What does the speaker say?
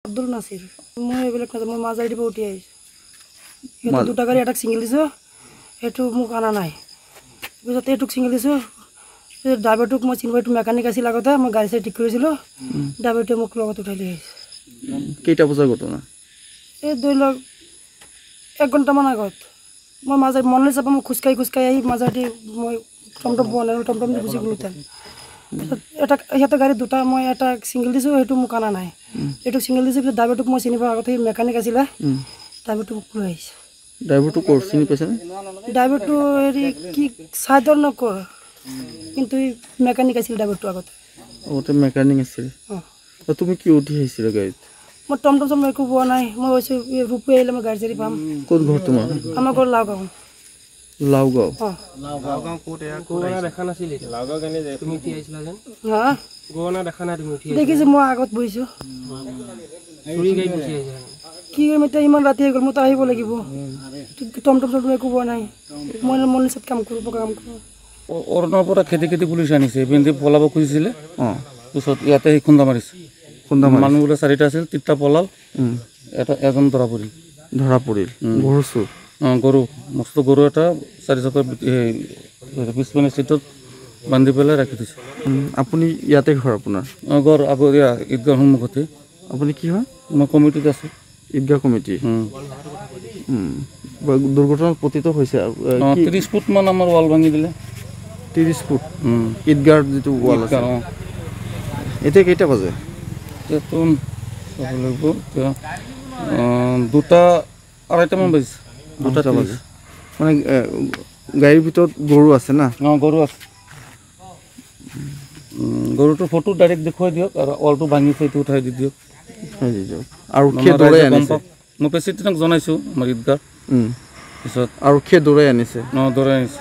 আব্দুল নাসিৰ মই এইবিলাক নাজানো মই মাজাৰি দিব উঠি আহিছোঁ সিহঁতে দুটা গাড়ী এটাক ছিঙিল দিছোঁ সেইটো মোক অনা নাই পিছত এইটোক ছিঙিল দিছোঁ ড্ৰাইভাৰটোক মই চিনিব এইটো মেকানিক আছিল আগতে মই গাড়ী চাড়ী ঠিক কৰিছিলোঁ ড্ৰাইভাৰটোৱে মোক লগত উঠাই লৈ আহিছে কেইটা বজাৰ ঘটনা এই ধৰি লওক 1 ঘণ্টামান আগত মই মাজাৰি মনলৈ চাপা মই খোজকাঢ়ি আহি মাজাৰি মই টমটম পোৱা নাই টমটম দি গুচি গ'লোঁ তাত এটা সিহঁতে গাড়ী দুটা মই এটা ছিংগল দিছোঁ সেইটো মোক অনা নাই এইটোক ছিংগল দিছোঁ পিছত ড্ৰাইভাৰটোক মই চিনি পোৱা আগতে মেকানিক আছিলে ড্ৰাইভাৰটো মোক লৈ আহিছে ড্ৰাইভাৰটো ক'ৰ চিনি পাইছেনে ড্ৰাইভাৰটো হেৰি কি চাইডৰ নকয় কিন্তু মেকানিক আছিল ড্ৰাইভাৰটো আগতে মেকানিক আছিল অঁ তুমি কি উঠি আহিছিলা গাড়ীত মই টমটম একো পোৱা নাই মই কৈছোঁ ৰূপে আহিলে মই গাড়ী চাড়ী পাম ক'ত ঘৰ তোমাৰ আমাৰ ঘৰ লাওগাঁও লাওগাঁও অঁ লাওগাঁও ক'ত গোৱানা দেখা নাছিল লাওগাঁও কেনে তুমি উঠি আহিছিলা যেন হা গোৱানা দেখা নাই তুমি উঠি দেখিছোঁ মই আগত বহিছোঁ চুৰি গাড়ী উঠি আহিছা কি কৰিম এতিয়া ইমান ৰাতি হৈ গ'ল মইতো আহিব লাগিব টমটম একো পোৱা নাই মই মনিচাত কাম কৰোঁ কাম কৰোঁ অৰণৰ পৰা খেতি পুলিচ আনিছে ইপিনে পলাব খুজিছিলে অঁ পিছত ইয়াতে সি খুন্দা মাৰিছে মানুহবোৰে 4টা আছিল 3টা পলাল এজন ধৰা পৰিল গৰু চোৰ গৰু মস্ত গৰু এটা 4 চকাৰ পিছপিনে চিটত বান্ধি পেলাই ৰাখি দিছে আপুনি ইয়াতে ঘৰ আপোনাৰ ঘৰ আগৰীয়া ঈদগাহ সন্মুখতে আপুনি কি হয় মই কমিটিত আছোঁ ঈদগাহ কমিটি দুৰ্ঘটনাত পতিত হৈছে 30 ফুটমান আমাৰ ৱাল ভাঙি দিলে 30 ফুট ঈদগাহৰ যিটো ৱাল আছে এতিয়া কেইটা বাজে এতিয়াতো চাব লাগিব এতিয়া 2টা 2:30মান বাজিছে 2টা বাজে মানে গাড়ীৰ ভিতৰত গৰু আছে না অঁ গৰু আছে গৰুটোৰ ফটো ডাইৰেক্ট দেখুৱাই দিয়ক আৰু ৱালটো ভাঙিছে এইটো উঠাই দি দিয়ক আৰক্ষীয়ে দৌৰাই আনিছে মই প্ৰেচিডেণ্টক জনাইছোঁ আমাৰ ঈদগাহ পিছত আৰক্ষীয়ে দৌৰাই আনিছে দৌৰাই আনিছে